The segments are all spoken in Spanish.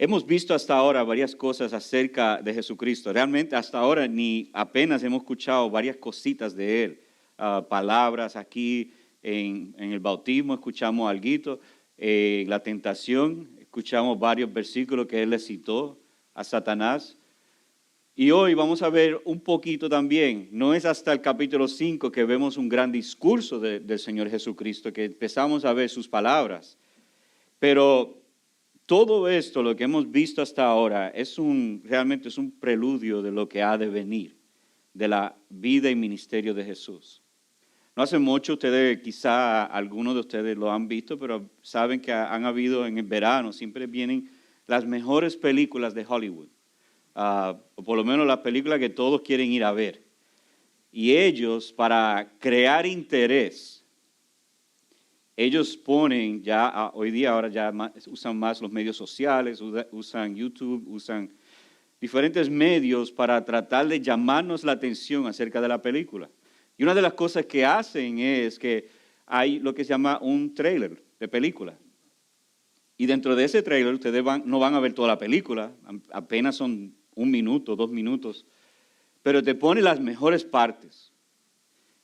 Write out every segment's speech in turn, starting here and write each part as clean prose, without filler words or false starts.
Hemos visto hasta ahora varias cosas acerca de Jesucristo. Realmente hasta ahora ni apenas hemos escuchado varias cositas de Él. Palabras aquí en el bautismo, escuchamos algo. La tentación, escuchamos varios versículos que Él le citó a Satanás. Y hoy vamos a ver un poquito también. No es hasta el capítulo 5 que vemos un gran discurso del Señor Jesucristo, que empezamos a ver sus palabras. Pero todo esto, lo que hemos visto hasta ahora, realmente es un preludio de lo que ha de venir, de la vida y ministerio de Jesús. No hace mucho, ustedes, quizá algunos de ustedes lo han visto, pero saben que han habido en el verano, siempre vienen las mejores películas de Hollywood, o por lo menos las películas que todos quieren ir a ver. Y ellos, para crear interés, ellos ponen ya, hoy día ahora ya usan más los medios sociales, usan YouTube, usan diferentes medios para tratar de llamarnos la atención acerca de la película. Y una de las cosas que hacen es que hay lo que se llama un trailer de película. Y dentro de ese trailer ustedes no van a ver toda la película, apenas son 1 minuto, 2 minutos, pero te pone las mejores partes.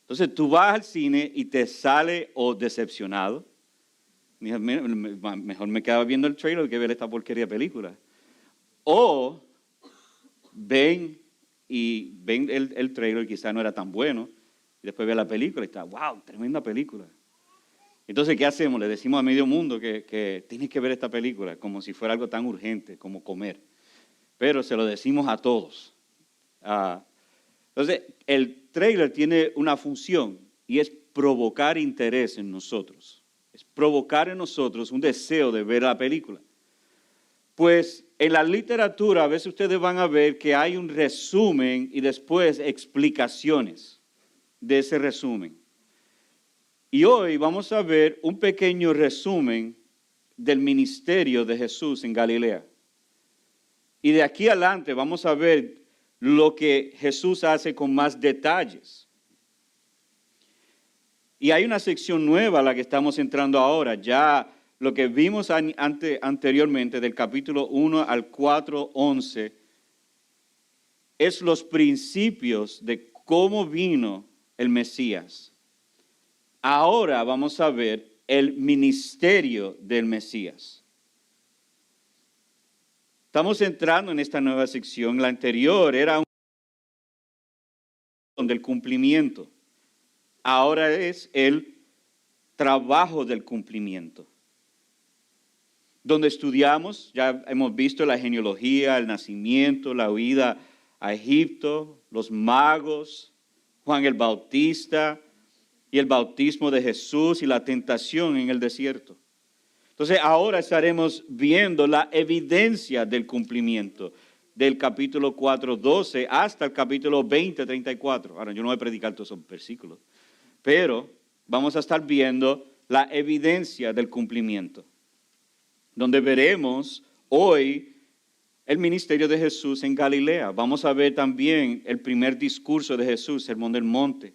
Entonces tú vas al cine y te sale o decepcionado. Mejor me quedaba viendo el trailer que ver esta porquería de película. O ven el trailer, quizás no era tan bueno, y después ve la película y está, wow, tremenda película. Entonces, ¿qué hacemos? Le decimos a medio mundo que tienes que ver esta película, como si fuera algo tan urgente como comer. Pero se lo decimos a todos. Entonces, el trailer tiene una función y es provocar interés en nosotros. Es provocar en nosotros un deseo de ver la película. Pues en la literatura a veces ustedes van a ver que hay un resumen y después explicaciones de ese resumen. Y hoy vamos a ver un pequeño resumen del ministerio de Jesús en Galilea. Y de aquí adelante vamos a ver lo que Jesús hace con más detalles. Y hay una sección nueva a la que estamos entrando ahora. Ya lo que vimos anteriormente del capítulo 1 al 4:11 es los principios de cómo vino el Mesías. Ahora vamos a ver el ministerio del Mesías. Estamos entrando en esta nueva sección. La anterior era del cumplimiento. Ahora es el trabajo del cumplimiento. Donde estudiamos, ya hemos visto la genealogía, el nacimiento, la huida a Egipto, los magos, Juan el Bautista y el bautismo de Jesús y la tentación en el desierto. Entonces ahora estaremos viendo la evidencia del cumplimiento del capítulo 4:12 hasta el capítulo 20:34. Ahora yo no voy a predicar todos esos versículos, pero vamos a estar viendo la evidencia del cumplimiento, donde veremos hoy el ministerio de Jesús en Galilea. Vamos a ver también el primer discurso de Jesús, Sermón del Monte.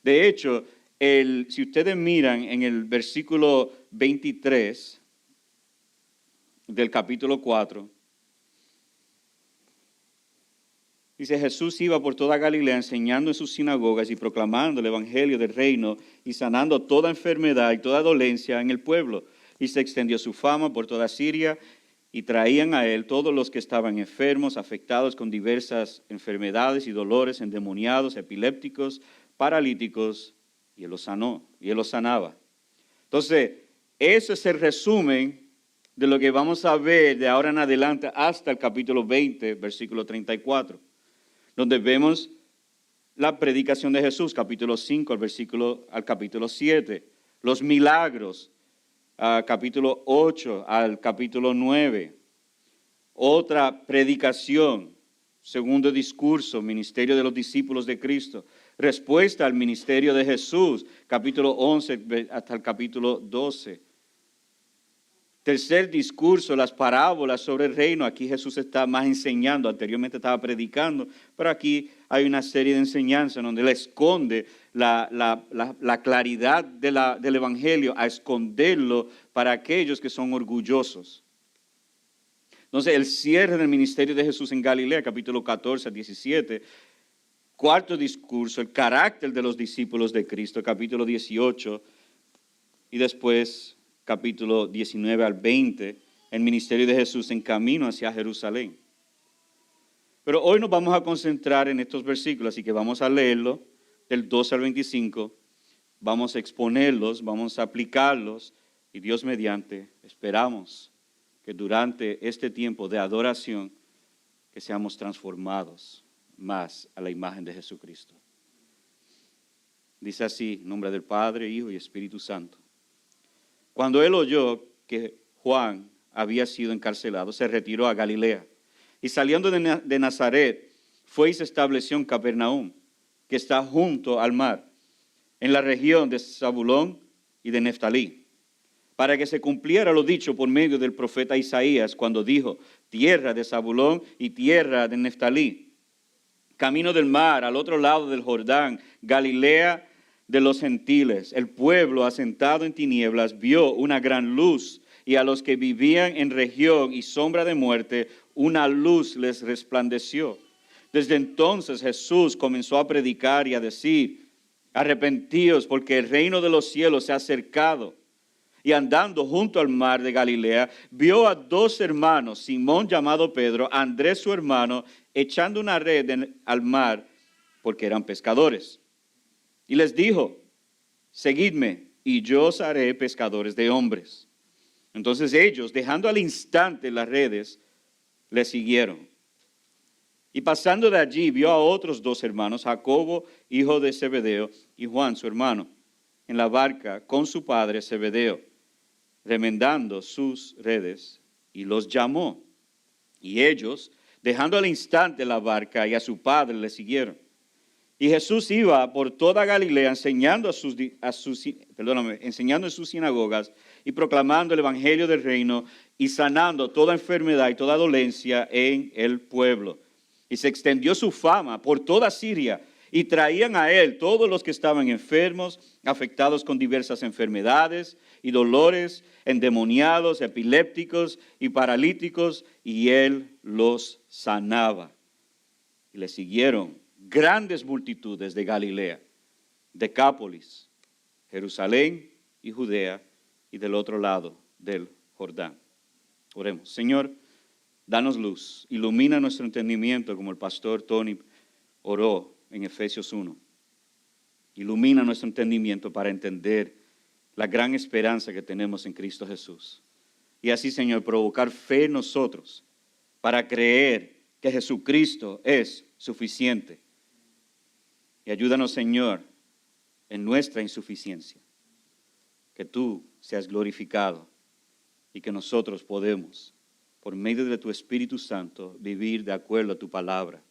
De hecho, si ustedes miran en el versículo 23 del capítulo 4, dice, Jesús iba por toda Galilea enseñando en sus sinagogas y proclamando el evangelio del reino y sanando toda enfermedad y toda dolencia en el pueblo. Y se extendió su fama por toda Siria y traían a él todos los que estaban enfermos, afectados con diversas enfermedades y dolores, endemoniados, epilépticos, paralíticos, y él los sanó, y él los sanaba. Entonces, ese es el resumen de lo que vamos a ver de ahora en adelante hasta el capítulo 20, versículo 34, donde vemos la predicación de Jesús, capítulo 5 al capítulo 7, los milagros, capítulo 8 al capítulo 9, otra predicación, segundo discurso, ministerio de los discípulos de Cristo, respuesta al ministerio de Jesús, capítulo 11 hasta el capítulo 12. Tercer discurso, las parábolas sobre el reino. Aquí Jesús está más enseñando, anteriormente estaba predicando, pero aquí hay una serie de enseñanzas donde Él esconde la claridad del Evangelio, a esconderlo para aquellos que son orgullosos. Entonces, el cierre del ministerio de Jesús en Galilea, capítulo 14 a 17. Cuarto discurso, el carácter de los discípulos de Cristo, capítulo 18. Y después, capítulo 19 al 20, el ministerio de Jesús en camino hacia Jerusalén. Pero hoy nos vamos a concentrar en estos versículos, así que vamos a leerlo del 12 al 25. Vamos a exponerlos, vamos a aplicarlos y Dios mediante, esperamos que durante este tiempo de adoración que seamos transformados más a la imagen de Jesucristo. Dice así, en nombre del Padre, Hijo y Espíritu Santo. Cuando él oyó que Juan había sido encarcelado, se retiró a Galilea y saliendo de Nazaret fue y se estableció en Capernaum, que está junto al mar, en la región de Zabulón y de Neftalí, para que se cumpliera lo dicho por medio del profeta Isaías, cuando dijo, tierra de Zabulón y tierra de Neftalí, camino del mar, al otro lado del Jordán, Galilea de los gentiles. El pueblo asentado en tinieblas vio una gran luz, y a los que vivían en región y sombra de muerte, una luz les resplandeció. Desde entonces Jesús comenzó a predicar y a decir, arrepentíos porque el reino de los cielos se ha acercado. Y andando junto al mar de Galilea, vio a dos hermanos, Simón llamado Pedro, Andrés su hermano, echando una red al mar, porque eran pescadores. Y les dijo, seguidme, y yo os haré pescadores de hombres. Entonces ellos, dejando al instante las redes, le siguieron. Y pasando de allí, vio a otros dos hermanos, Jacobo, hijo de Zebedeo, y Juan, su hermano, en la barca con su padre Zebedeo, remendando sus redes, y los llamó. Y ellos, dejando al instante la barca y a su padre, le siguieron. Y Jesús iba por toda Galilea enseñando en sus sinagogas y proclamando el evangelio del reino y sanando toda enfermedad y toda dolencia en el pueblo. Y se extendió su fama por toda Siria y traían a él todos los que estaban enfermos, afectados con diversas enfermedades y dolores, endemoniados, epilépticos y paralíticos, y él los sanaba. Y le siguieron grandes multitudes de Galilea, Decápolis, Jerusalén y Judea, y del otro lado del Jordán. Oremos. Señor, danos luz, ilumina nuestro entendimiento como el pastor Tony oró en Efesios 1. Ilumina nuestro entendimiento para entender la gran esperanza que tenemos en Cristo Jesús. Y así, Señor, provocar fe en nosotros para creer que Jesucristo es suficiente. Y ayúdanos, Señor, en nuestra insuficiencia. Que tú seas glorificado y que nosotros podemos, por medio de tu Espíritu Santo, vivir de acuerdo a tu palabra.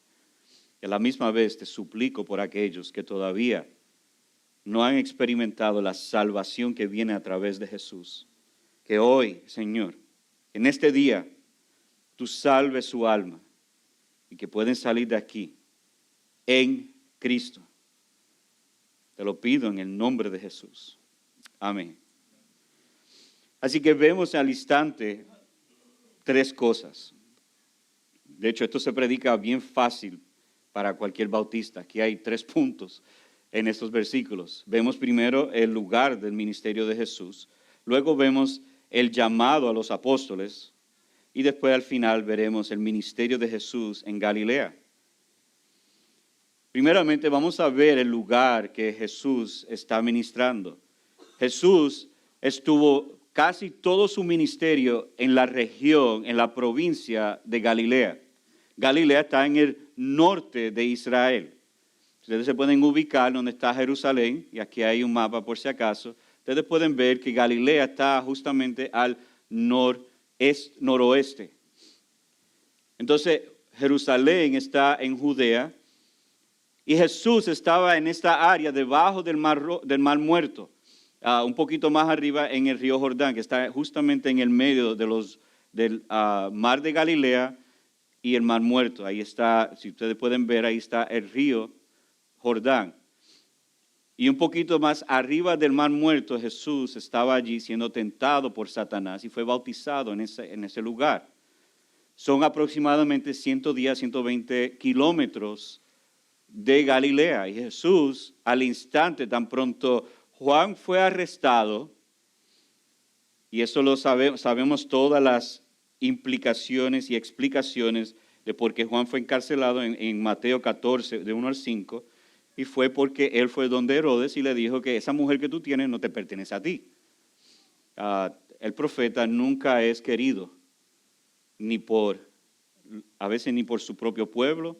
Y a la misma vez te suplico por aquellos que todavía no han experimentado la salvación que viene a través de Jesús. Que hoy, Señor, en este día, tú salves su alma y que pueden salir de aquí en Cristo. Te lo pido en el nombre de Jesús. Amén. Así que vemos al instante tres cosas. De hecho, esto se predica bien fácil para cualquier bautista. Aquí hay 3 puntos en estos versículos. Vemos primero el lugar del ministerio de Jesús. Luego vemos el llamado a los apóstoles. Y después al final veremos el ministerio de Jesús en Galilea. Primeramente vamos a ver el lugar que Jesús está ministrando. Jesús estuvo casi todo su ministerio en la región, en la provincia de Galilea. Galilea está en el norte de Israel. Ustedes se pueden ubicar donde está Jerusalén, y aquí hay un mapa por si acaso. Ustedes pueden ver que Galilea está justamente al noroeste. Entonces, Jerusalén está en Judea, y Jesús estaba en esta área debajo del mar Muerto, un poquito más arriba en el río Jordán, que está justamente en el medio del mar de Galilea y el mar Muerto. Ahí está, si ustedes pueden ver, ahí está el río Jordán. Y un poquito más arriba del mar Muerto, Jesús estaba allí siendo tentado por Satanás y fue bautizado en ese lugar. son aproximadamente 110, 120 kilómetros de Galilea. Y Jesús, al instante, tan pronto Juan fue arrestado, y eso lo sabemos todas las implicaciones y explicaciones de por qué Juan fue encarcelado en Mateo 14, de 1 al 5, y fue porque él fue donde Herodes y le dijo que esa mujer que tú tienes no te pertenece a ti. El profeta nunca es querido, a veces ni por su propio pueblo,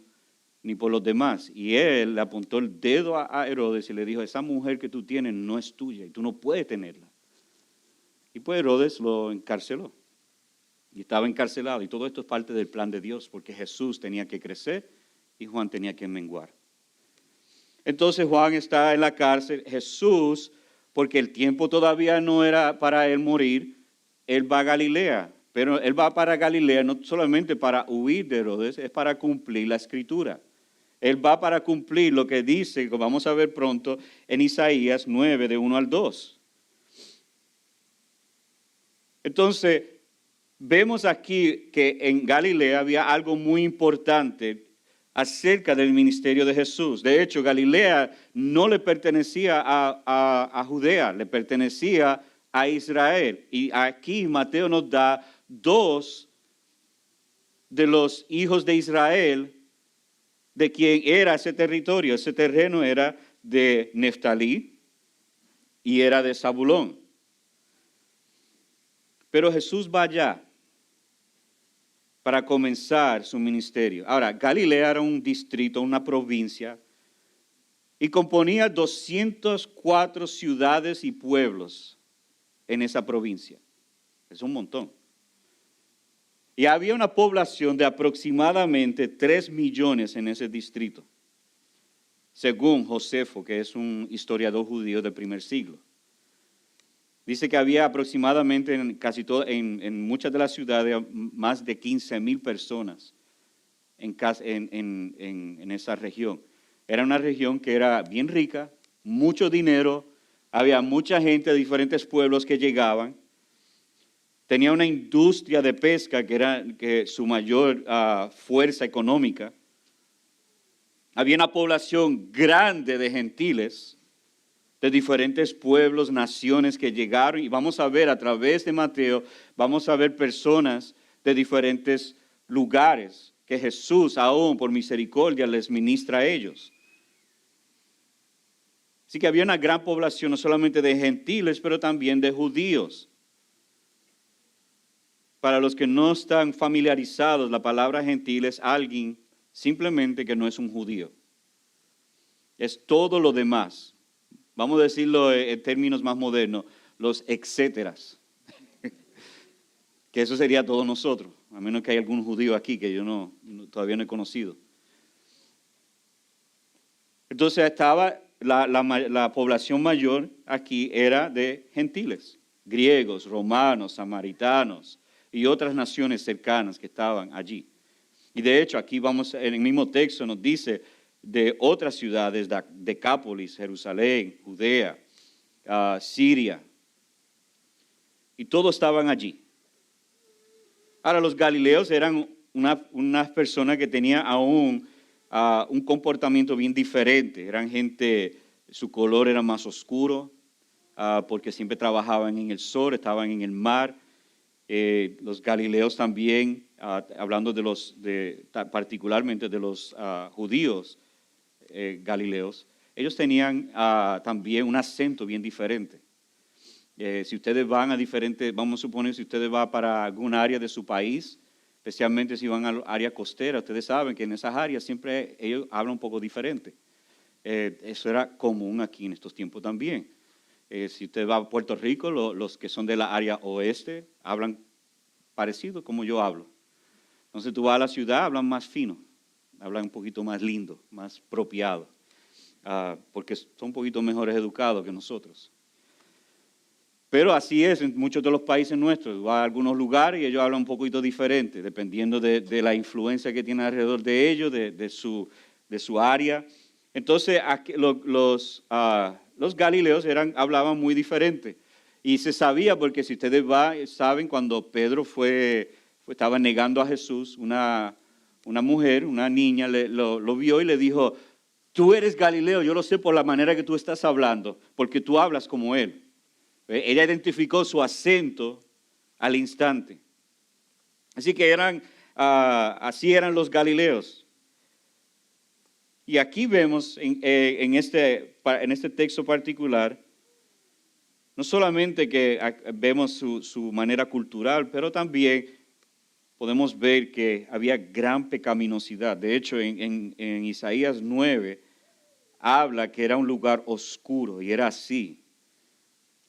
ni por los demás. Y él le apuntó el dedo a Herodes y le dijo, esa mujer que tú tienes no es tuya y tú no puedes tenerla. Y pues Herodes lo encarceló. Y estaba encarcelado. Y todo esto es parte del plan de Dios, porque Jesús tenía que crecer y Juan tenía que menguar. Entonces Juan está en la cárcel. Jesús, porque el tiempo todavía no era para él morir, él va a Galilea. Pero él va para Galilea no solamente para huir de Herodes, es para cumplir la Escritura. Él va para cumplir lo que dice, como vamos a ver pronto, en Isaías 9, de 1 al 2. Entonces, vemos aquí que en Galilea había algo muy importante acerca del ministerio de Jesús. De hecho, Galilea no le pertenecía a Judea, le pertenecía a Israel. Y aquí Mateo nos da dos de los hijos de Israel de quien era ese territorio. Ese terreno era de Neftalí y era de Zabulón. Pero Jesús va allá para comenzar su ministerio. Ahora, Galilea era un distrito, una provincia, y componía 204 ciudades y pueblos en esa provincia. Es un montón. Y había una población de aproximadamente 3 millones en ese distrito, según Josefo, que es un historiador judío del primer siglo. Dice que había aproximadamente en muchas de las ciudades más de 15,000 personas en esa región. Era una región que era bien rica, mucho dinero, había mucha gente de diferentes pueblos que llegaban. Tenía una industria de pesca que era su mayor fuerza económica. Había una población grande de gentiles, de diferentes pueblos, naciones que llegaron. Y vamos a ver a través de Mateo, vamos a ver personas de diferentes lugares que Jesús aún por misericordia les ministra a ellos. Así que había una gran población no solamente de gentiles, pero también de judíos. Para los que no están familiarizados, la palabra gentil es alguien simplemente que no es un judío. Es todo lo demás. Vamos a decirlo en términos más modernos, los etcéteras. Que eso sería todos nosotros, a menos que haya algún judío aquí que yo todavía no he conocido. Entonces estaba la población mayor aquí era de gentiles, griegos, romanos, samaritanos y otras naciones cercanas que estaban allí. Y de hecho aquí vamos, en el mismo texto nos dice de otras ciudades, Decápolis, Jerusalén, Judea, Siria, y todos estaban allí. Ahora los galileos eran unas personas que tenían aún un comportamiento bien diferente. Eran gente, su color era más oscuro, porque siempre trabajaban en el sol, estaban en el mar. Los galileos también, hablando particularmente de los judíos galileos, ellos tenían también un acento bien diferente. Si ustedes van a diferentes, vamos a suponer, si ustedes van para algún área de su país, especialmente si van al área costera, ustedes saben que en esas áreas siempre ellos hablan un poco diferente. Eso era común aquí en estos tiempos también. Si usted va a Puerto Rico, los que son de la área oeste hablan parecido como yo hablo. Entonces tú vas a la ciudad, hablan más fino, hablan un poquito más lindo, más apropiado, porque son un poquito mejores educados que nosotros. Pero así es en muchos de los países nuestros. Va a algunos lugares y ellos hablan un poquito diferente, dependiendo de la influencia que tienen alrededor de ellos, de su área. Entonces, los galileos hablaban muy diferente. Y se sabía porque si ustedes saben, cuando Pedro fue estaba negando a Jesús, una mujer, una niña, lo vio y le dijo, tú eres Galileo, yo lo sé por la manera que tú estás hablando, porque tú hablas como él. Ella identificó su acento al instante. Así que así eran los galileos. Y aquí vemos en este texto particular, no solamente que vemos su manera cultural, pero también podemos ver que había gran pecaminosidad. De hecho, en Isaías 9 habla que era un lugar oscuro y era así.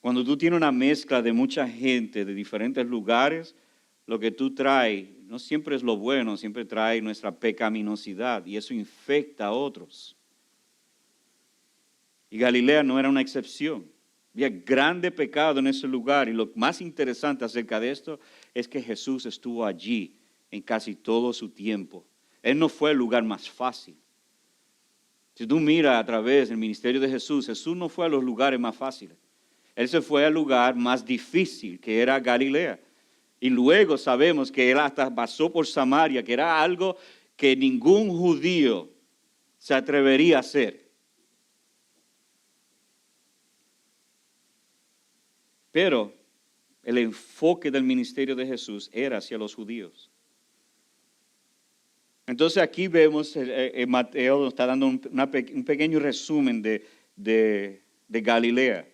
Cuando tú tienes una mezcla de mucha gente de diferentes lugares, lo que tú traes no siempre es lo bueno, siempre trae nuestra pecaminosidad y eso infecta a otros. Y Galilea no era una excepción. Había grande pecado en ese lugar y lo más interesante acerca de esto es que Jesús estuvo allí en casi todo su tiempo. Él no fue el lugar más fácil. Si tú miras a través del ministerio de Jesús, Jesús no fue a los lugares más fáciles. Él se fue al lugar más difícil, que era Galilea. Y luego sabemos que él hasta pasó por Samaria, que era algo que ningún judío se atrevería a hacer. Pero el enfoque del ministerio de Jesús era hacia los judíos. Entonces aquí vemos, Mateo nos está dando un pequeño resumen de Galilea.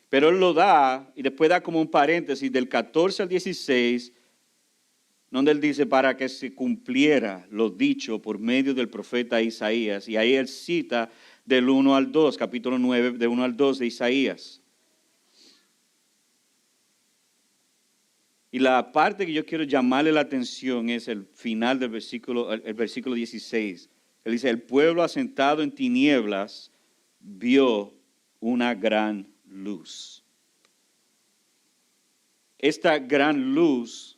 Pero él lo da y después da como un paréntesis del 14 al 16, donde él dice para que se cumpliera lo dicho por medio del profeta Isaías. Y ahí él cita del 1 al 2, capítulo 9, de 1 al 2 de Isaías. Y la parte que yo quiero llamarle la atención es el final del versículo, el versículo 16. Él dice, el pueblo asentado en tinieblas vio una gran luz. Esta gran luz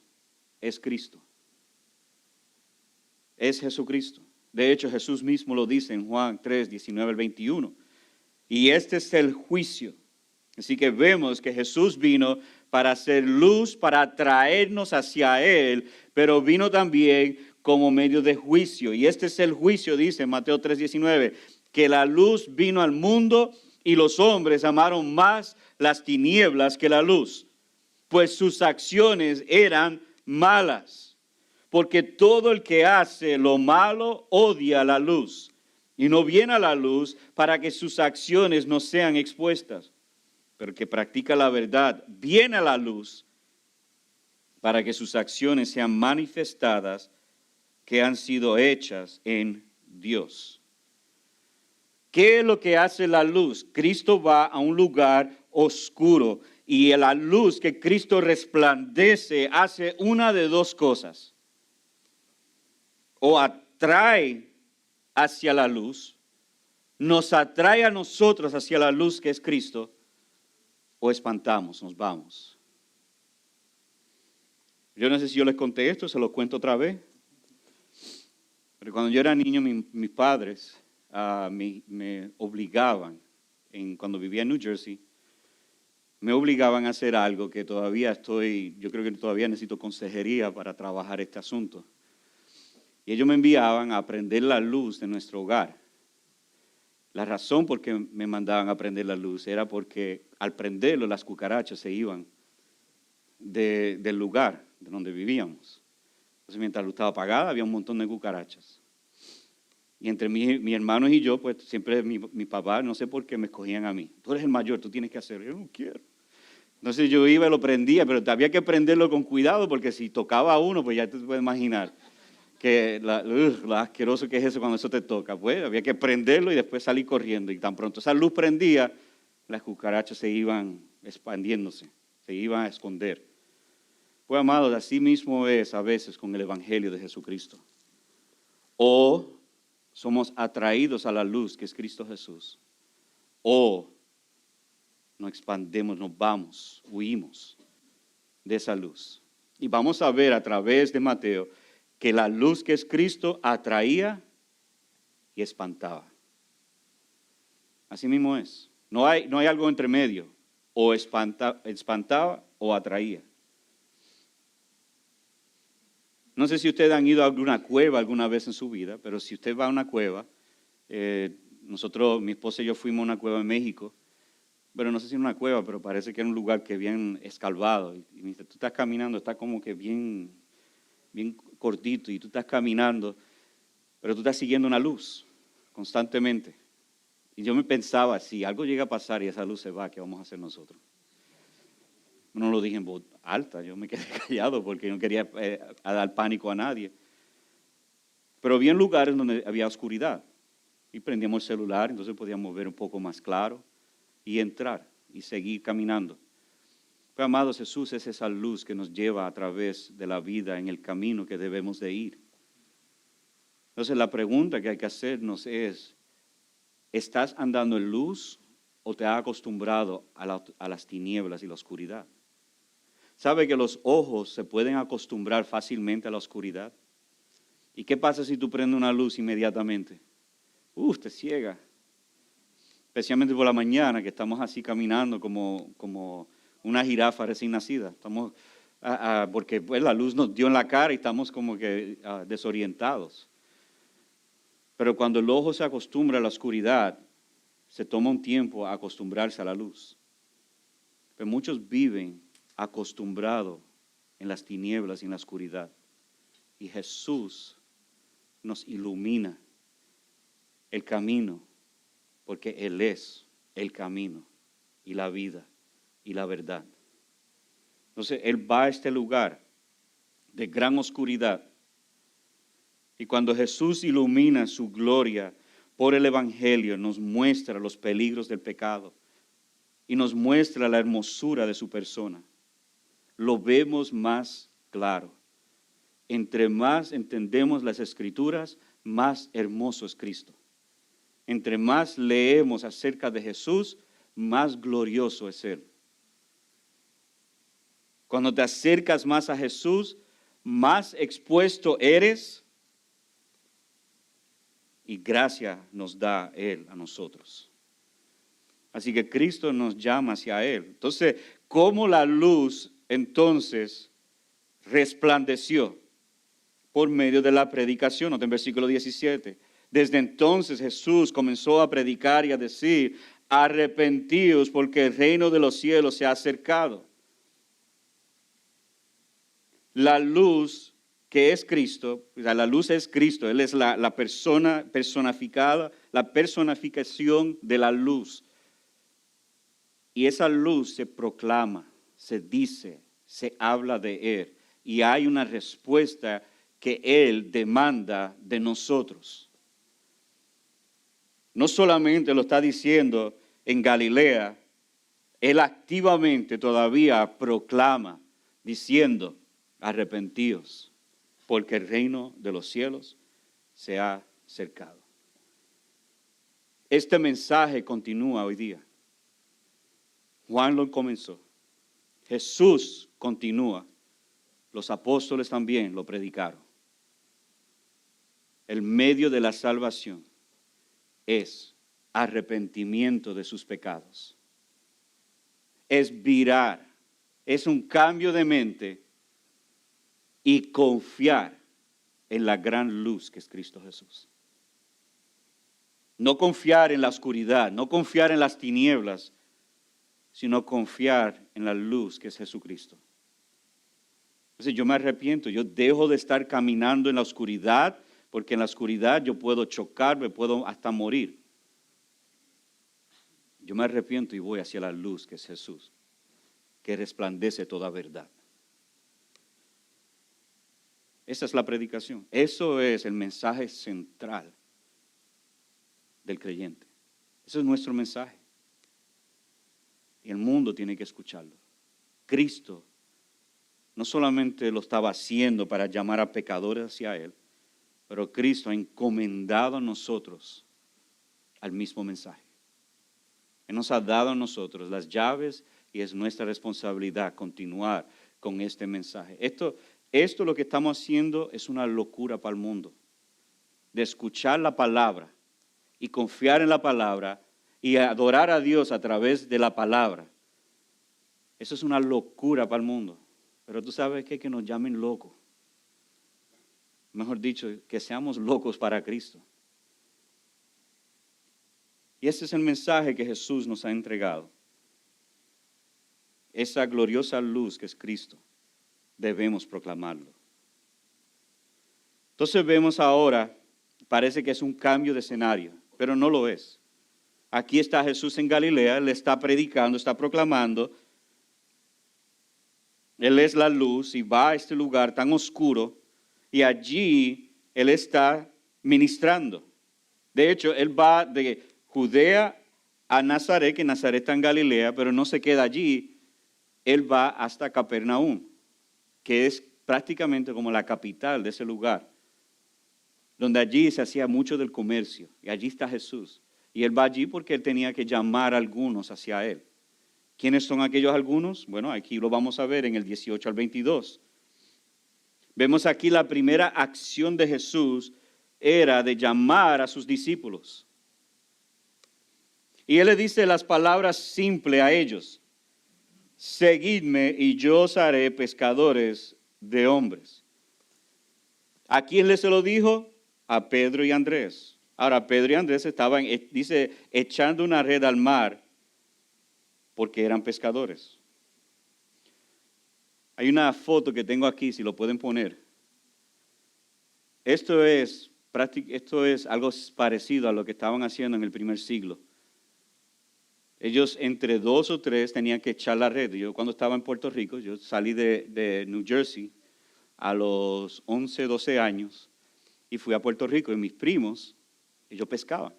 es Cristo. Es Jesucristo. De hecho, Jesús mismo lo dice en Juan 3, 19 al 21. Y este es el juicio. Así que vemos que Jesús vino para hacer luz, para atraernos hacia Él, pero vino también como medio de juicio. Y este es el juicio, dice Mateo 3:19, que la luz vino al mundo y los hombres amaron más las tinieblas que la luz, pues sus acciones eran malas. Porque todo el que hace lo malo odia la luz y no viene a la luz para que sus acciones no sean expuestas. Pero el que practica la verdad viene a la luz para que sus acciones sean manifestadas que han sido hechas en Dios. ¿Qué es lo que hace la luz? Cristo va a un lugar oscuro y la luz que Cristo resplandece hace una de dos cosas. O atrae hacia la luz, nos atrae a nosotros hacia la luz que es Cristo, o espantamos, nos vamos. Yo no sé si yo les conté esto, se lo cuento otra vez. Pero cuando yo era niño, mis padres me obligaban, cuando vivía en New Jersey, me obligaban a hacer algo que yo creo que todavía necesito consejería para trabajar este asunto. Y ellos me enviaban a prender la luz de nuestro hogar. La razón por qué me mandaban a prender la luz era porque al prenderlo las cucarachas se iban del lugar de donde vivíamos. Entonces mientras la luz estaba apagada había un montón de cucarachas. Y entre mis hermanos y yo, pues siempre mi papá, no sé por qué, me escogían a mí. Tú eres el mayor, tú tienes que hacerlo. Yo no quiero. Entonces yo iba y lo prendía, pero había que prenderlo con cuidado porque si tocaba a uno, pues ya te puedes imaginar que lo asqueroso que es eso cuando eso te toca. Pues había que prenderlo y después salir corriendo. Y tan pronto esa luz prendía, las cucarachas se iban expandiéndose, se iban a esconder. Pues amados, así mismo es a veces con el Evangelio de Jesucristo. O somos atraídos a la luz que es Cristo Jesús, o nos expandemos, nos vamos, huimos de esa luz. Y vamos a ver a través de Mateo que la luz que es Cristo atraía y espantaba. Así mismo es. No hay algo entre medio. O espantaba o atraía. No sé si ustedes han ido a alguna cueva alguna vez en su vida, pero si usted va a una cueva, nosotros, mi esposa y yo fuimos a una cueva en México, pero no sé si en una cueva, pero parece que era un lugar que bien escalvado. Y me dice, tú estás caminando, está como que bien cortito y tú estás caminando, pero tú estás siguiendo una luz constantemente. Y yo me pensaba, si algo llega a pasar y esa luz se va, ¿qué vamos a hacer nosotros? No lo dije en voz alta, yo me quedé callado porque no quería dar pánico a nadie. Pero había lugares donde había oscuridad y prendíamos el celular, entonces podíamos ver un poco más claro y entrar y seguir caminando. Pero amados, Jesús es esa luz que nos lleva a través de la vida en el camino que debemos de ir. Entonces la pregunta que hay que hacernos es, ¿estás andando en luz o te has acostumbrado a las tinieblas y la oscuridad? ¿Sabe que los ojos se pueden acostumbrar fácilmente a la oscuridad? ¿Y qué pasa si tú prendes una luz inmediatamente? Te ciega. Especialmente por la mañana, que estamos así caminando como una jirafa recién nacida. Estamos, porque pues, la luz nos dio en la cara y estamos como que desorientados. Pero cuando el ojo se acostumbra a la oscuridad, se toma un tiempo a acostumbrarse a la luz. Pero muchos viven acostumbrados en las tinieblas y en la oscuridad. Y Jesús nos ilumina el camino, porque Él es el camino y la vida y la verdad. Entonces, Él va a este lugar de gran oscuridad. Y cuando Jesús ilumina su gloria por el Evangelio, nos muestra los peligros del pecado y nos muestra la hermosura de su persona. Lo vemos más claro. Entre más entendemos las Escrituras, más hermoso es Cristo. Entre más leemos acerca de Jesús, más glorioso es Él. Cuando te acercas más a Jesús, más expuesto eres y gracia nos da Él a nosotros. Así que Cristo nos llama hacia Él. Entonces, ¿cómo la luz entonces resplandeció? Por medio de la predicación, en el versículo 17. Desde entonces Jesús comenzó a predicar y a decir, arrepentíos porque el reino de los cielos se ha acercado. La luz que es Cristo, o sea, la luz es Cristo, Él es la persona personificada, la personificación de la luz. Y esa luz se proclama, se dice, se habla de Él. Y hay una respuesta que Él demanda de nosotros. No solamente lo está diciendo en Galilea, Él activamente todavía proclama diciendo, arrepentíos, porque el reino de los cielos se ha acercado. Este mensaje continúa hoy día. Juan lo comenzó. Jesús continúa. Los apóstoles también lo predicaron. El medio de la salvación es arrepentimiento de sus pecados. Es virar, es un cambio de mente y confiar en la gran luz que es Cristo Jesús. No confiar en la oscuridad, no confiar en las tinieblas, sino confiar en la luz que es Jesucristo. Entonces yo me arrepiento, yo dejo de estar caminando en la oscuridad, porque en la oscuridad yo puedo chocar, me puedo hasta morir. Yo me arrepiento y voy hacia la luz que es Jesús, que resplandece toda verdad. Esa es la predicación. Eso es el mensaje central del creyente. Ese es nuestro mensaje. Y el mundo tiene que escucharlo. Cristo no solamente lo estaba haciendo para llamar a pecadores hacia Él, pero Cristo ha encomendado a nosotros al mismo mensaje. Él nos ha dado a nosotros las llaves y es nuestra responsabilidad continuar con este mensaje. Esto lo que estamos haciendo es una locura para el mundo. De escuchar la palabra y confiar en la palabra y adorar a Dios a través de la palabra. Eso es una locura para el mundo. Pero tú sabes qué, que nos llamen locos. mejor dicho, que seamos locos para Cristo. Y ese es el mensaje que Jesús nos ha entregado. Esa gloriosa luz que es Cristo, debemos proclamarlo. Entonces vemos ahora, parece que es un cambio de escenario, pero no lo es. Aquí está Jesús en Galilea, Él está predicando, está proclamando. Él es la luz y va a este lugar tan oscuro y allí Él está ministrando. De hecho, Él va de Judea a Nazaret, que Nazaret está en Galilea, pero no se queda allí. Él va hasta Capernaum, que es prácticamente como la capital de ese lugar, donde allí se hacía mucho del comercio. Y allí está Jesús. Y Él va allí porque Él tenía que llamar a algunos hacia Él. ¿Quiénes son aquellos algunos? Bueno, aquí lo vamos a ver en el 18 al 22. Vemos aquí la primera acción de Jesús era de llamar a sus discípulos. Y Él le dice las palabras simples a ellos. Seguidme y yo os haré pescadores de hombres. ¿A quién le se lo dijo? A Pedro y Andrés. Ahora, Pedro y Andrés estaban, dice, echando una red al mar porque eran pescadores. Hay una foto que tengo aquí, si lo pueden poner. Esto es algo parecido a lo que estaban haciendo en el primer siglo. Ellos entre 2 o 3 tenían que echar la red. Yo cuando estaba en Puerto Rico, yo salí de New Jersey a los 11, 12 años y fui a Puerto Rico y mis primos, ellos pescaban.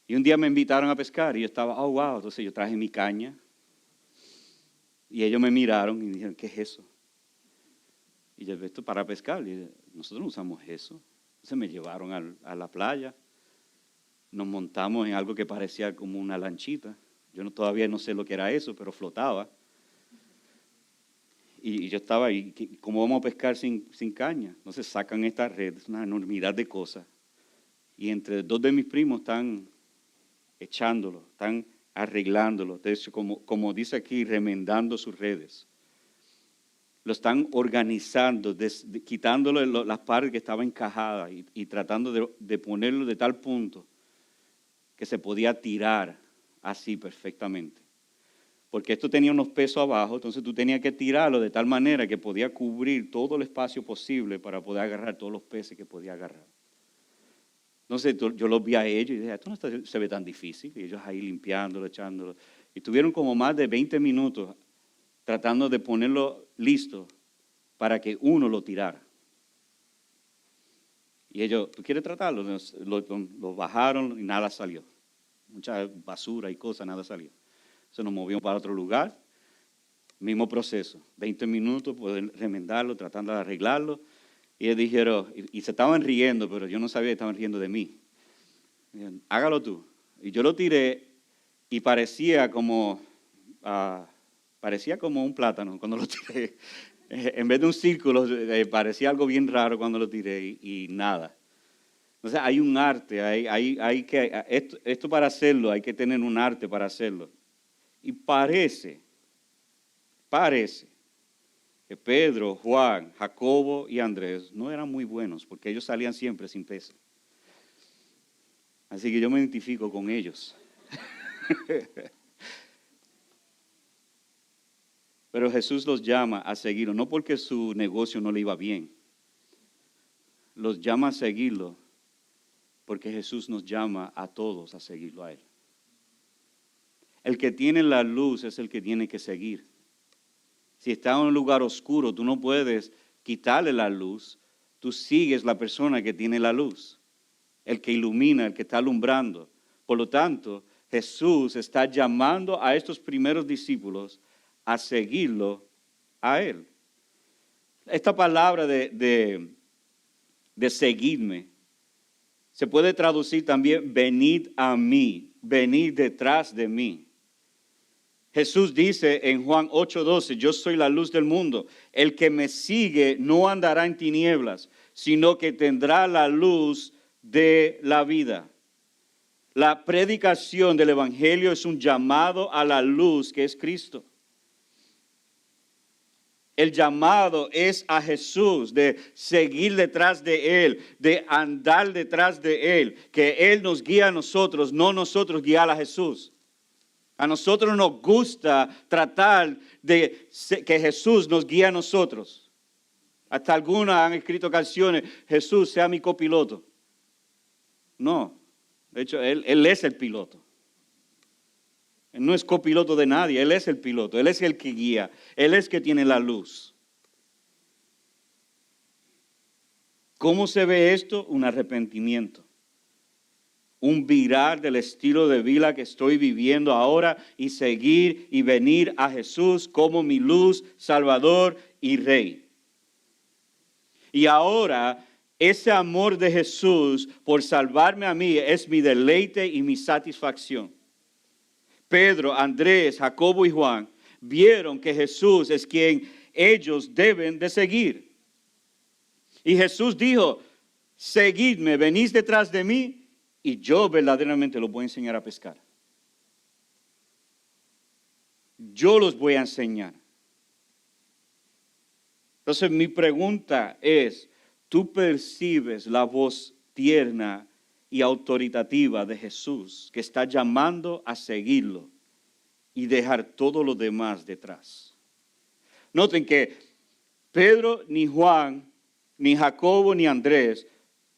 Y un día me invitaron a pescar y yo estaba, oh wow, entonces yo traje mi caña y ellos me miraron y dijeron, ¿qué es eso? Y yo, esto para pescar. Y yo, nosotros no usamos eso. Entonces me llevaron a la playa. Nos montamos en algo que parecía como una lanchita. Yo todavía no sé lo que era eso, pero flotaba. Y yo estaba ahí, ¿cómo vamos a pescar sin caña? Entonces sacan esta red, es una enormidad de cosas. Y entre 2 de mis primos están echándolo, están arreglándolo. De hecho, como dice aquí, remendando sus redes. Lo están organizando, quitándole las partes que estaban encajadas y tratando de ponerlo de tal punto que se podía tirar así perfectamente. Porque esto tenía unos pesos abajo, entonces tú tenías que tirarlo de tal manera que podía cubrir todo el espacio posible para poder agarrar todos los peces que podía agarrar. Entonces yo los vi a ellos y dije, esto no se ve tan difícil. Y ellos ahí limpiándolo, echándolo. Y tuvieron como más de 20 minutos tratando de ponerlo listo para que uno lo tirara. Y ellos, ¿tú quieres tratarlo? Lo bajaron y nada salió. Mucha basura y cosas, nada salió. Se nos movimos para otro lugar, mismo proceso, 20 minutos, poder remendarlo, tratando de arreglarlo. Y ellos dijeron, y se estaban riendo, pero yo no sabía que estaban riendo de mí. Dijeron, hágalo tú. Y yo lo tiré y parecía como un plátano cuando lo tiré. En vez de un círculo, parecía algo bien raro cuando lo tiré y nada. Entonces hay un arte, esto para hacerlo hay que tener un arte para hacerlo. Y parece que Pedro, Juan, Jacobo y Andrés no eran muy buenos porque ellos salían siempre sin peso. Así que yo me identifico con ellos. Pero Jesús los llama a seguirlo, no porque su negocio no le iba bien. Los llama a seguirlo porque Jesús nos llama a todos a seguirlo a Él. El que tiene la luz es el que tiene que seguir. Si está en un lugar oscuro, tú no puedes quitarle la luz. Tú sigues la persona que tiene la luz, el que ilumina, el que está alumbrando. Por lo tanto, Jesús está llamando a estos primeros discípulos a seguirlo a Él. Esta palabra de seguirme se puede traducir también venid a mí, venid detrás de mí. Jesús dice en Juan 8:12, yo soy la luz del mundo. El que me sigue no andará en tinieblas, sino que tendrá la luz de la vida. La predicación del Evangelio es un llamado a la luz que es Cristo. El llamado es a Jesús, de seguir detrás de Él, de andar detrás de Él, que Él nos guía a nosotros, no nosotros guiar a Jesús. A nosotros nos gusta tratar de que Jesús nos guíe a nosotros. Hasta algunas han escrito canciones, Jesús sea mi copiloto. No, de hecho, Él es el piloto. Él no es copiloto de nadie, Él es el piloto, Él es el que guía, Él es el que tiene la luz. ¿Cómo se ve esto? Un arrepentimiento. Un virar del estilo de vida que estoy viviendo ahora y seguir y venir a Jesús como mi luz, Salvador y Rey. Y ahora ese amor de Jesús por salvarme a mí es mi deleite y mi satisfacción. Pedro, Andrés, Jacobo y Juan vieron que Jesús es quien ellos deben de seguir. Y Jesús dijo, seguidme, venid detrás de mí y yo verdaderamente los voy a enseñar a pescar. Yo los voy a enseñar. Entonces mi pregunta es, ¿tú percibes la voz tierna y autoritativa de Jesús que está llamando a seguirlo y dejar todo lo demás detrás? Noten que Pedro, ni Juan, ni Jacobo, ni Andrés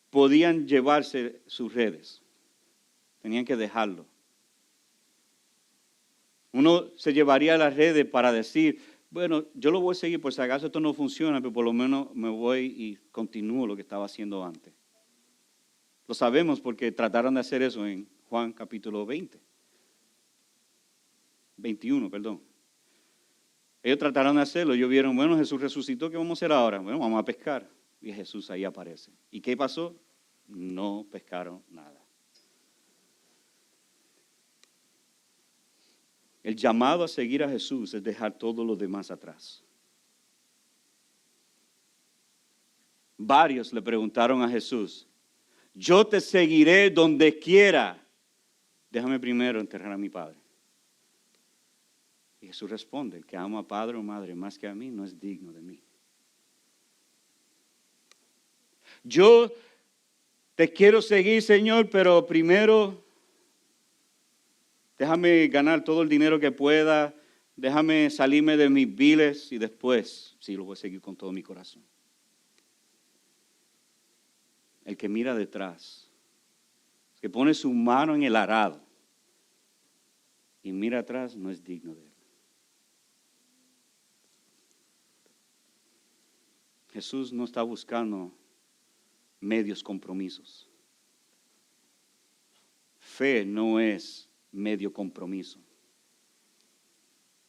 podían llevarse sus redes. Tenían que dejarlo. Uno se llevaría las redes para decir, bueno, yo lo voy a seguir por si acaso esto no funciona, pero por lo menos me voy y continúo lo que estaba haciendo antes. Lo sabemos porque trataron de hacer eso en Juan capítulo 21, perdón. Ellos trataron de hacerlo, ellos vieron, bueno, Jesús resucitó, ¿qué vamos a hacer ahora? Bueno, vamos a pescar. Y Jesús ahí aparece. ¿Y qué pasó? No pescaron nada. El llamado a seguir a Jesús es dejar todo lo demás atrás. Varios le preguntaron a Jesús, yo te seguiré donde quiera. Déjame primero enterrar a mi padre. Y Jesús responde, el que ama a padre o madre más que a mí no es digno de mí. Yo te quiero seguir, Señor, pero primero déjame ganar todo el dinero que pueda, déjame salirme de mis viles y después sí lo voy a seguir con todo mi corazón. El que mira detrás, que pone su mano en el arado y mira atrás no es digno de él. Jesús no está buscando medios compromisos. Fe no es medio compromiso.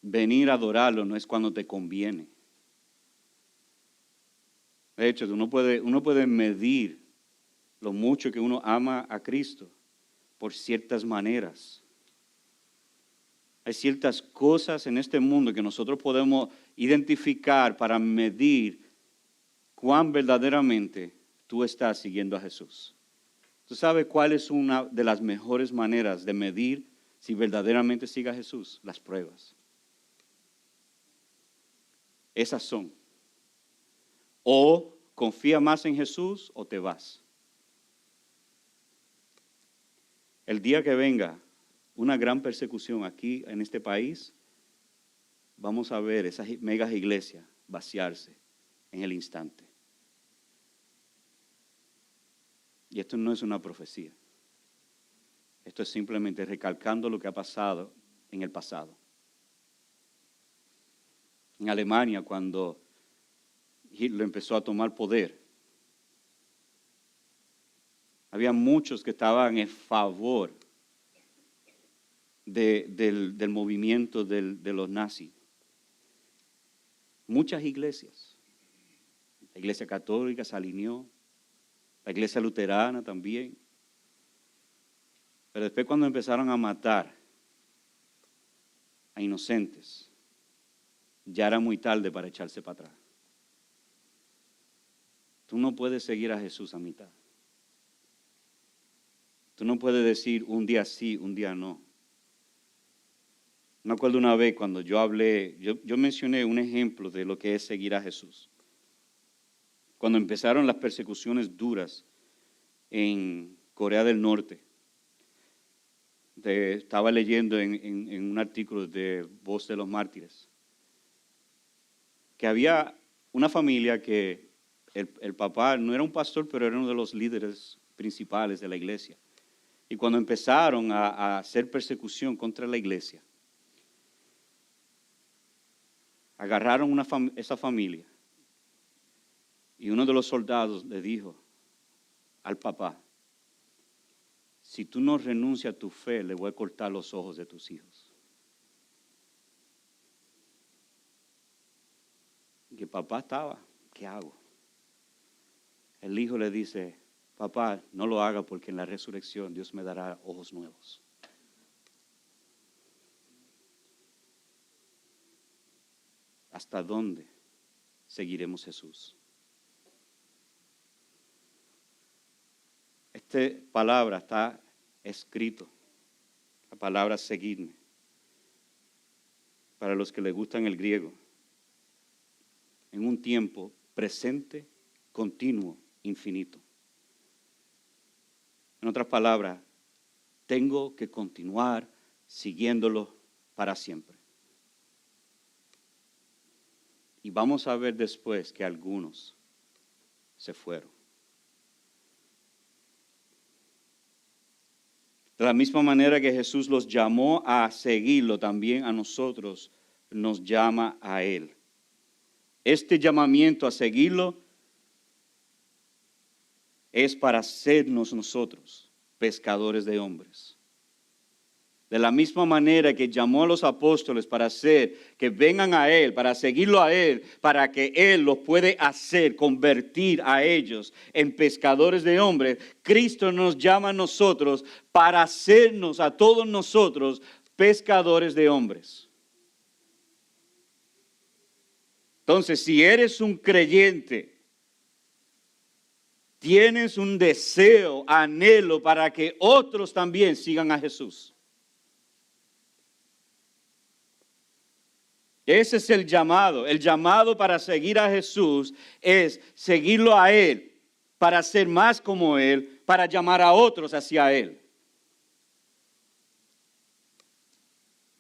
Venir a adorarlo no es cuando te conviene. De hecho, uno puede medir lo mucho que uno ama a Cristo por ciertas maneras. Hay ciertas cosas en este mundo que nosotros podemos identificar para medir cuán verdaderamente tú estás siguiendo a Jesús. ¿Tú sabes cuál es una de las mejores maneras de medir si verdaderamente sigue a Jesús? Las pruebas. Esas son. O confía más en Jesús o te vas. El día que venga una gran persecución aquí en este país, vamos a ver esas megas iglesias vaciarse en el instante. Y esto no es una profecía. Esto es simplemente recalcando lo que ha pasado en el pasado. En Alemania, cuando Hitler empezó a tomar poder, había muchos que estaban en favor del movimiento de los nazis. Muchas iglesias. La iglesia católica se alineó. La iglesia luterana también. Pero después cuando empezaron a matar a inocentes, ya era muy tarde para echarse para atrás. Tú no puedes seguir a Jesús a mitad. Tú no puedes decir un día sí, un día no. Me acuerdo una vez cuando yo hablé, yo mencioné un ejemplo de lo que es seguir a Jesús. Cuando empezaron las persecuciones duras en Corea del Norte, estaba leyendo en un artículo de Voz de los Mártires, que había una familia que el papá no era un pastor, pero era uno de los líderes principales de la iglesia. Y cuando empezaron a hacer persecución contra la iglesia, agarraron esa familia y uno de los soldados le dijo al papá: si tú no renuncias a tu fe, le voy a cortar los ojos de tus hijos. Y el papá estaba, ¿qué hago? El hijo le dice: papá, no lo haga porque en la resurrección Dios me dará ojos nuevos. ¿Hasta dónde seguiremos Jesús? Esta palabra está escrito, la palabra seguidme, para los que les gustan el griego, en un tiempo presente, continuo, infinito. En otras palabras, tengo que continuar siguiéndolo para siempre. Y vamos a ver después que algunos se fueron. De la misma manera que Jesús los llamó a seguirlo, también a nosotros nos llama a Él. Este llamamiento a seguirlo es para hacernos nosotros pescadores de hombres. De la misma manera que llamó a los apóstoles para hacer que vengan a Él, para seguirlo a Él, para que Él los puede hacer, convertir a ellos en pescadores de hombres, Cristo nos llama a nosotros para hacernos a todos nosotros pescadores de hombres. Entonces, si eres un creyente, tienes un deseo, anhelo para que otros también sigan a Jesús. Ese es el llamado. El llamado para seguir a Jesús es seguirlo a Él, para ser más como Él, para llamar a otros hacia Él.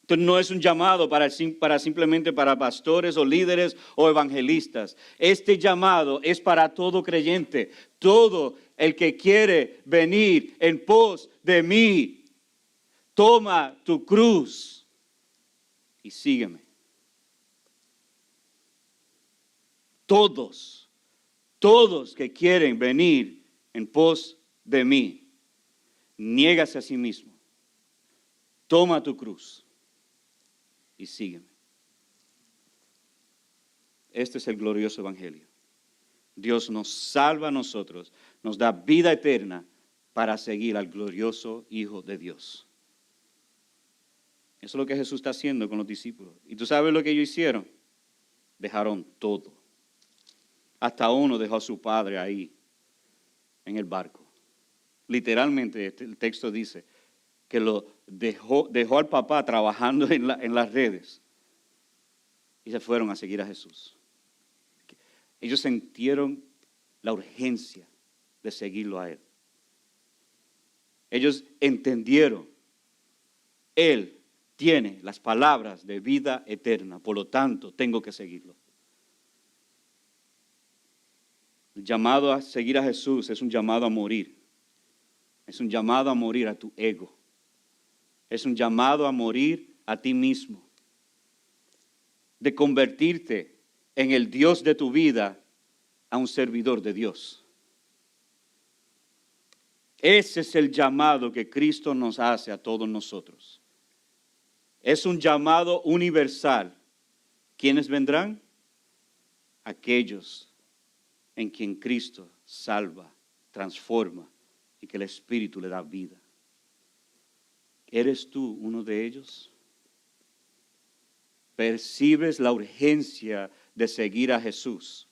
Entonces no es un llamado para simplemente para pastores o líderes o evangelistas. Este llamado es para todo creyente, todo el que quiere venir en pos de mí. Toma tu cruz y sígueme. Todos que quieren venir en pos de mí, niégase a sí mismo, toma tu cruz y sígueme. Este es el glorioso evangelio. Dios nos salva a nosotros, nos da vida eterna para seguir al glorioso Hijo de Dios. Eso es lo que Jesús está haciendo con los discípulos. ¿Y tú sabes lo que ellos hicieron? Dejaron todo. Hasta uno dejó a su padre ahí, en el barco. Literalmente el texto dice que lo dejó al papá trabajando en las redes y se fueron a seguir a Jesús. Ellos sintieron la urgencia de seguirlo a Él. Ellos entendieron, Él tiene las palabras de vida eterna, por lo tanto tengo que seguirlo. El llamado a seguir a Jesús es un llamado a morir. Es un llamado a morir a tu ego. Es un llamado a morir a ti mismo. De convertirte en el Dios de tu vida a un servidor de Dios. Ese es el llamado que Cristo nos hace a todos nosotros. Es un llamado universal. ¿Quiénes vendrán? Aquellos en quien Cristo salva, transforma y que el Espíritu le da vida. ¿Eres tú uno de ellos? ¿Percibes la urgencia de seguir a Jesús?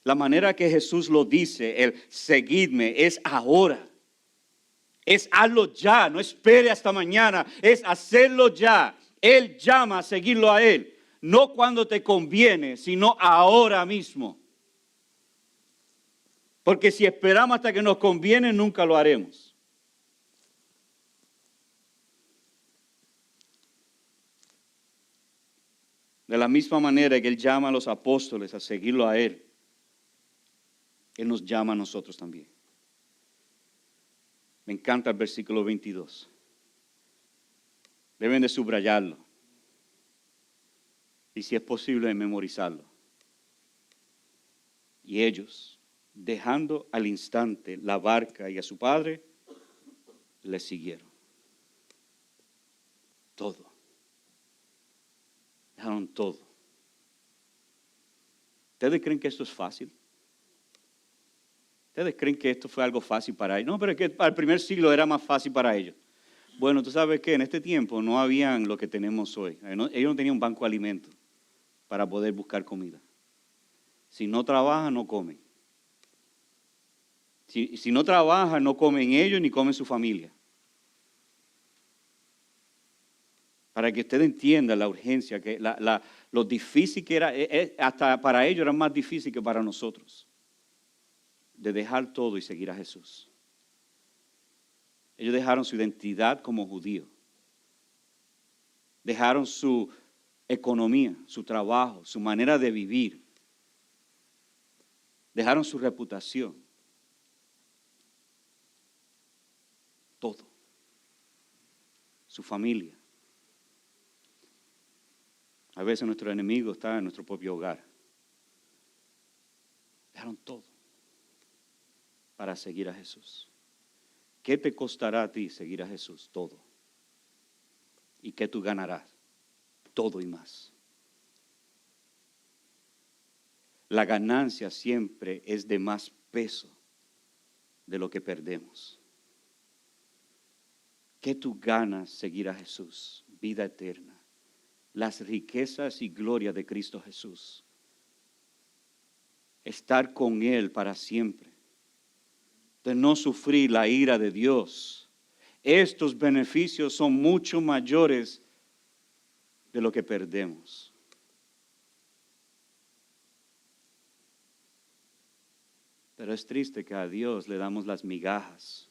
La manera que Jesús lo dice, el seguidme, es ahora. Es hazlo ya, no espere hasta mañana, es hacerlo ya. Él llama a seguirlo a Él, no cuando te conviene, sino ahora mismo. Porque si esperamos hasta que nos conviene, nunca lo haremos. De la misma manera que Él llama a los apóstoles a seguirlo a Él, Él nos llama a nosotros también. Me encanta el versículo 22. Deben de subrayarlo. Y si es posible, memorizarlo. Y ellos, dejando al instante la barca y a su padre, le siguieron. Todo. Dejaron todo. ¿Ustedes creen que esto es fácil? ¿Ustedes creen que esto fue algo fácil para ellos? No, pero es que al primer siglo era más fácil para ellos. Bueno, tú sabes que en este tiempo no habían lo que tenemos hoy. Ellos no tenían un banco de alimentos para poder buscar comida. Si no trabajan, no comen. Si no trabajan, no comen ellos ni comen su familia. Para que usted entienda la urgencia, que lo difícil que era, hasta para ellos era más difícil que para nosotros, de dejar todo y seguir a Jesús. Ellos dejaron su identidad como judíos. Dejaron su economía, su trabajo, su manera de vivir. Dejaron su reputación. Todo. Su familia. A veces nuestro enemigo está en nuestro propio hogar. Dejaron todo para seguir a Jesús. ¿Qué te costará a ti seguir a Jesús? Todo. ¿Y qué tú ganarás? Todo y más. La ganancia siempre es de más peso de lo que perdemos. ¿Qué tú ganas seguir a Jesús? Vida eterna. Las riquezas y gloria de Cristo Jesús. Estar con Él para siempre. De no sufrir la ira de Dios. Estos beneficios son mucho mayores de lo que perdemos. Pero es triste que a Dios le damos las migajas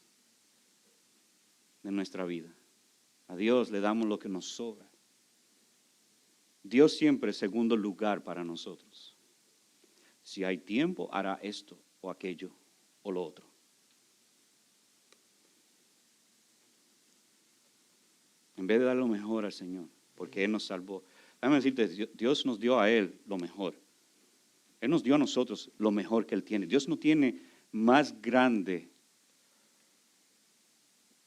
de nuestra vida. A Dios le damos lo que nos sobra. Dios siempre es segundo lugar para nosotros. Si hay tiempo, hará esto o aquello o lo otro. En vez de dar lo mejor al Señor, porque Él nos salvó. Déjame decirte, Dios nos dio a Él lo mejor. Él nos dio a nosotros lo mejor que Él tiene. Dios no tiene más grande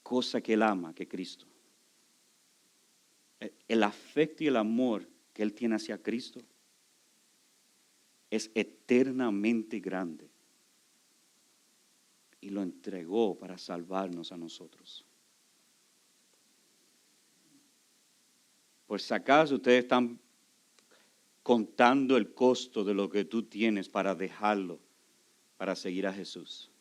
cosa que Él ama que Cristo. El afecto y el amor que Él tiene hacia Cristo es eternamente grande. Y lo entregó para salvarnos a nosotros. Por si acaso ustedes están contando el costo de lo que tú tienes para dejarlo, para seguir a Jesús.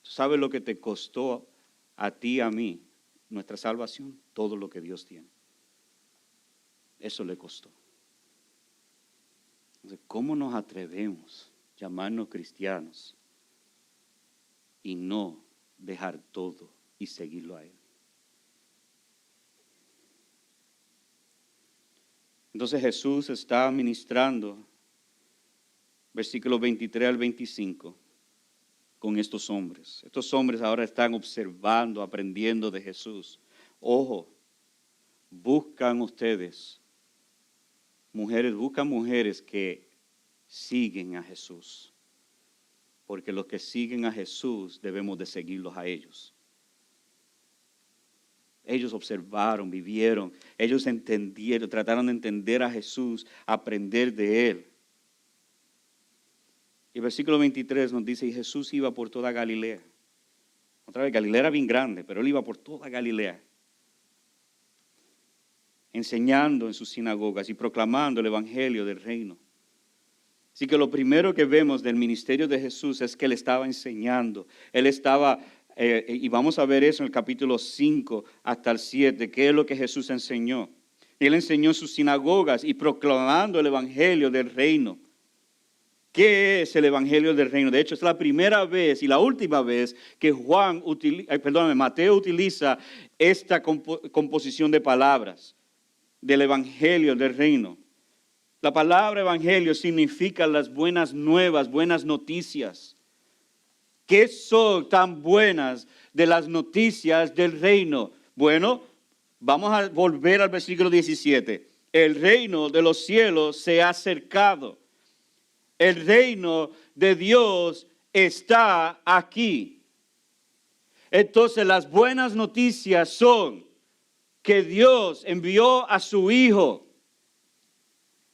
¿Tú sabes lo que te costó a ti y a mí nuestra salvación? Todo lo que Dios tiene. Eso le costó. Entonces, ¿cómo nos atrevemos a llamarnos cristianos y no dejar todo y seguirlo a Él? Entonces Jesús está ministrando, versículos 23 al 25, con estos hombres. Estos hombres ahora están observando, aprendiendo de Jesús. Ojo, buscan ustedes, buscan mujeres que siguen a Jesús. Porque los que siguen a Jesús debemos de seguirlos a ellos. Ellos observaron, vivieron, ellos entendieron, trataron de entender a Jesús, aprender de Él. Y el versículo 23 nos dice, y Jesús iba por toda Galilea. Otra vez, Galilea era bien grande, pero Él iba por toda Galilea. Enseñando en sus sinagogas y proclamando el evangelio del reino. Así que lo primero que vemos del ministerio de Jesús es que Él estaba enseñando. Él estaba Y vamos a ver eso en el capítulo 5 hasta el 7, qué es lo que Jesús enseñó. Él enseñó en sus sinagogas y proclamando el evangelio del reino. ¿Qué es el evangelio del reino? De hecho, es la primera vez y la última vez que Mateo utiliza esta composición de palabras del evangelio del reino. La palabra evangelio significa las buenas nuevas, buenas noticias. ¿Qué son tan buenas de las noticias del reino? Bueno, vamos a volver al versículo 17. El reino de los cielos se ha acercado. El reino de Dios está aquí. Entonces las buenas noticias son que Dios envió a su Hijo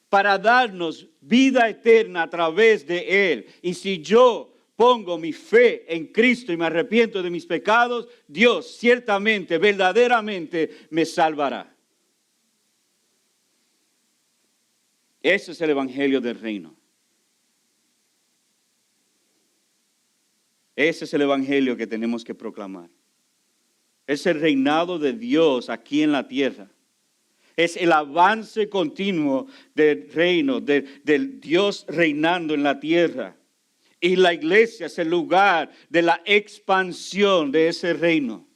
para darnos vida eterna a través de Él. Y si yo pongo mi fe en Cristo y me arrepiento de mis pecados, Dios ciertamente, verdaderamente me salvará. Ese es el evangelio del reino. Ese es el evangelio que tenemos que proclamar. Es el reinado de Dios aquí en la tierra. Es el avance continuo del reino, del Dios reinando en la tierra. Y la iglesia es el lugar de la expansión de ese reino.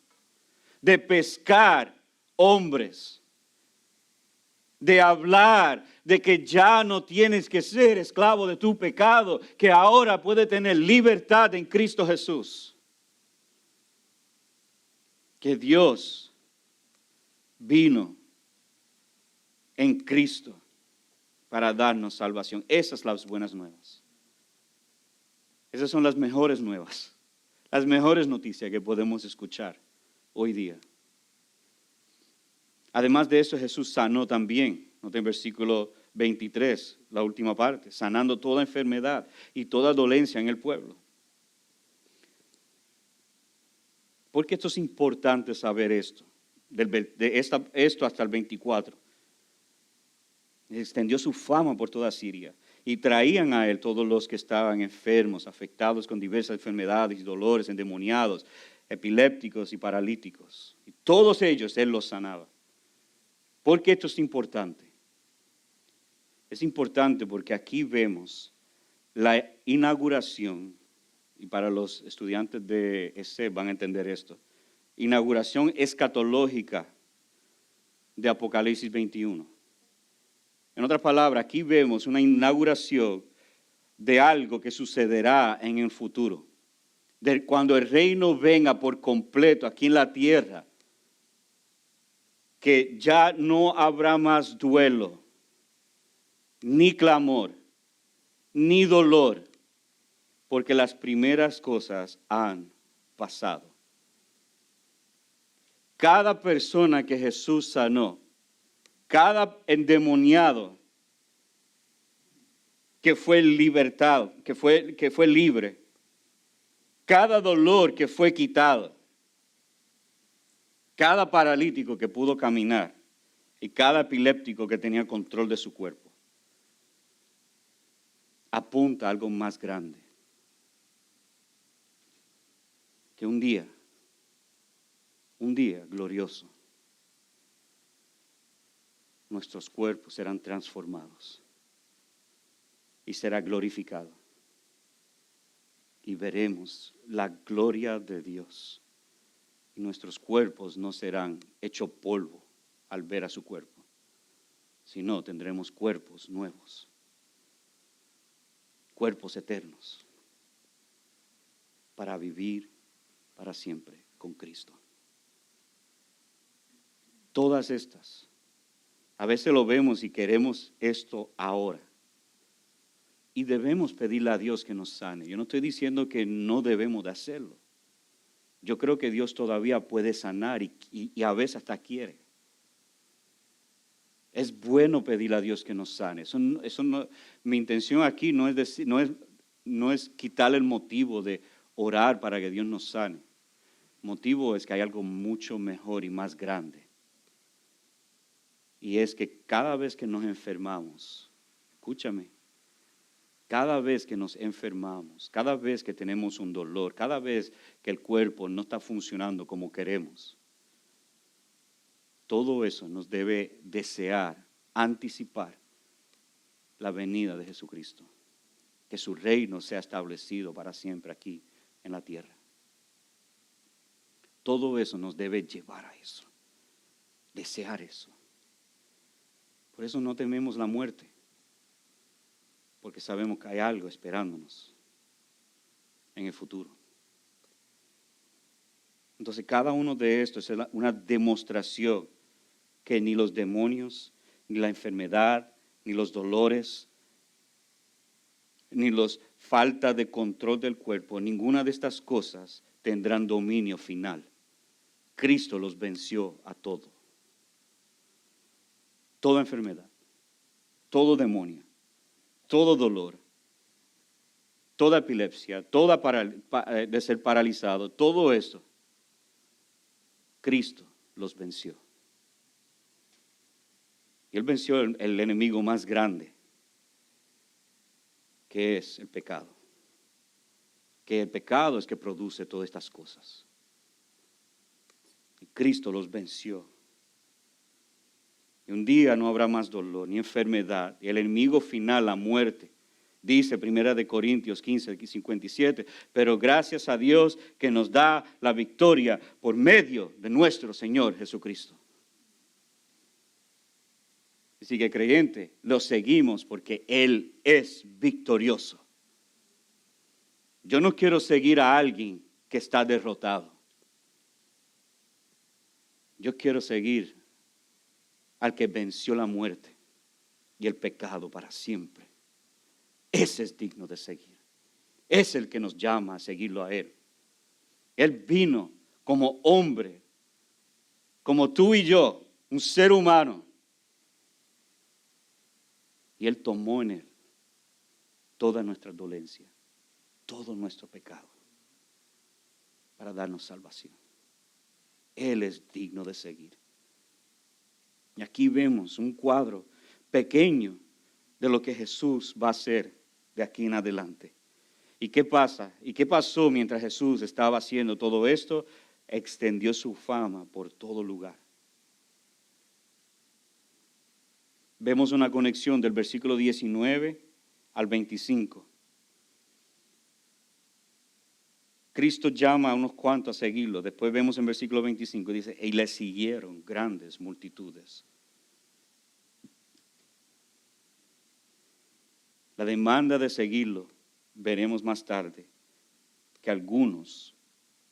De pescar hombres. De hablar de que ya no tienes que ser esclavo de tu pecado, que ahora puedes tener libertad en Cristo Jesús. Que Dios vino en Cristo para darnos salvación. Esas son las buenas nuevas. Esas son las mejores nuevas, las mejores noticias que podemos escuchar hoy día. Además de eso, Jesús sanó también. Nota en versículo 23, la última parte, sanando toda enfermedad y toda dolencia en el pueblo. ¿Por qué esto es importante saber esto? Esto hasta el 24. Extendió su fama por toda Siria y traían a él todos los que estaban enfermos, afectados con diversas enfermedades y dolores, endemoniados, epilépticos y paralíticos. Y todos ellos él los sanaba. ¿Por qué esto es importante? Es importante porque aquí vemos la inauguración, y para los estudiantes de ESE van a entender esto, inauguración escatológica de Apocalipsis 21. En otras palabras, aquí vemos una inauguración de algo que sucederá en el futuro. De cuando el reino venga por completo aquí en la tierra, que ya no habrá más duelo, ni clamor, ni dolor, porque las primeras cosas han pasado. Cada persona que Jesús sanó, cada endemoniado que fue libertado, que fue libre, cada dolor que fue quitado, cada paralítico que pudo caminar y cada epiléptico que tenía control de su cuerpo, apunta a algo más grande. Que un día glorioso, nuestros cuerpos serán transformados y será glorificado. Y veremos la gloria de Dios. Y nuestros cuerpos no serán hechos polvo al ver a su cuerpo, sino tendremos cuerpos nuevos, cuerpos eternos, para vivir para siempre con Cristo. Todas estas, a veces lo vemos y queremos esto ahora. Y debemos pedirle a Dios que nos sane. Yo no estoy diciendo que no debemos de hacerlo. Yo creo que Dios todavía puede sanar y a veces hasta quiere. Es bueno pedirle a Dios que nos sane. Eso no, mi intención aquí no es quitarle el motivo de orar para que Dios nos sane. El motivo es que hay algo mucho mejor y más grande. Y es que cada vez que nos enfermamos, escúchame, Cada vez que nos enfermamos, cada vez que tenemos un dolor, cada vez que el cuerpo no está funcionando como queremos, todo eso nos debe desear, anticipar la venida de Jesucristo. Que su reino sea establecido para siempre aquí en la tierra. Todo eso nos debe llevar a eso, desear eso. Por eso no tememos la muerte, porque sabemos que hay algo esperándonos en el futuro. Entonces cada uno de estos es una demostración que ni los demonios, ni la enfermedad, ni los dolores, ni los falta de control del cuerpo, ninguna de estas cosas tendrán dominio final. Cristo los venció a todo. Toda enfermedad, todo demonio, todo dolor, toda epilepsia, toda de ser paralizado, todo eso, Cristo los venció. Y Él venció el enemigo más grande, que es el pecado. Que el pecado es que produce todas estas cosas. Y Cristo los venció. Y un día no habrá más dolor, ni enfermedad. Y el enemigo final, la muerte, dice 1 Corintios 15, 57, pero gracias a Dios que nos da la victoria por medio de nuestro Señor Jesucristo. Así que creyente, lo seguimos porque Él es victorioso. Yo no quiero seguir a alguien que está derrotado. Yo quiero seguir al que venció la muerte y el pecado para siempre. Ese es digno de seguir. Es el que nos llama a seguirlo a Él. Él vino como hombre, como tú y yo, un ser humano. Y Él tomó en Él toda nuestra dolencia, todo nuestro pecado, para darnos salvación. Él es digno de seguir. Y aquí vemos un cuadro pequeño de lo que Jesús va a hacer de aquí en adelante. ¿Y qué pasa? ¿Y qué pasó mientras Jesús estaba haciendo todo esto? Extendió su fama por todo lugar. Vemos una conexión del versículo 19 al 25. Cristo llama a unos cuantos a seguirlo. Después vemos en versículo 25, dice, y le siguieron grandes multitudes. La demanda de seguirlo, veremos más tarde, que algunos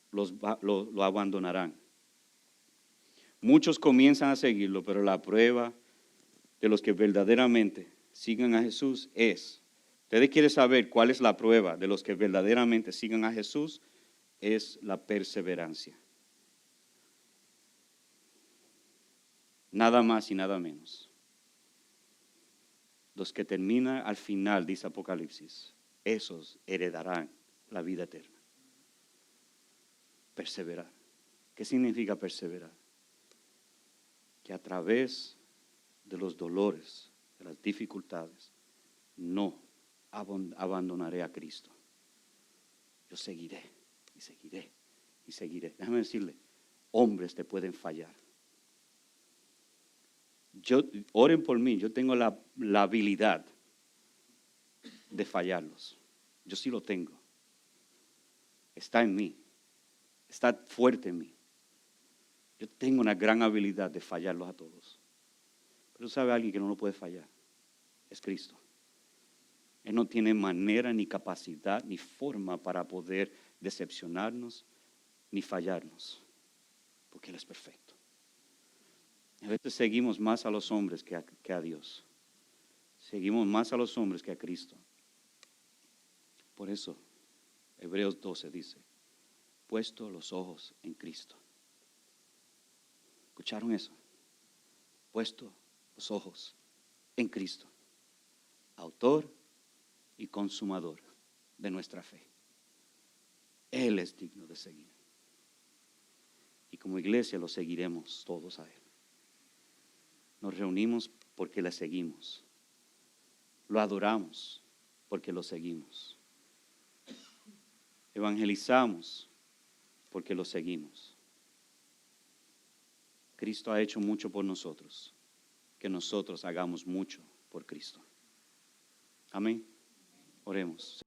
lo abandonarán. Muchos comienzan a seguirlo, pero la prueba de los que verdaderamente sigan a Jesús es, ¿ustedes quieren saber cuál es la prueba de los que verdaderamente sigan a Jesús? Es la perseverancia. Nada más y nada menos. Los que terminan al final, dice Apocalipsis, esos heredarán la vida eterna. Perseverar. ¿Qué significa perseverar? Que a través de los dolores, de las dificultades, no abandonaré a Cristo. Yo seguiré y seguiré y seguiré. Déjame decirle, hombres te pueden fallar. Oren por mí, yo tengo la habilidad de fallarlos. Yo sí lo tengo. Está en mí. Está fuerte en mí. Yo tengo una gran habilidad de fallarlos a todos. Pero sabe alguien que no lo puede fallar. Es Cristo. Él no tiene manera, ni capacidad, ni forma para poder decepcionarnos, ni fallarnos. Porque Él es perfecto. A veces seguimos más a los hombres que a Dios. Seguimos más a los hombres que a Cristo. Por eso, Hebreos 12 dice, puesto los ojos en Cristo. ¿Escucharon eso? Puesto los ojos en Cristo. Autor y consumador de nuestra fe. Él es digno de seguir. Y como iglesia lo seguiremos todos a Él. Nos reunimos porque le seguimos. Lo adoramos porque lo seguimos. Evangelizamos porque lo seguimos. Cristo ha hecho mucho por nosotros, que nosotros hagamos mucho por Cristo. Amén. Oremos.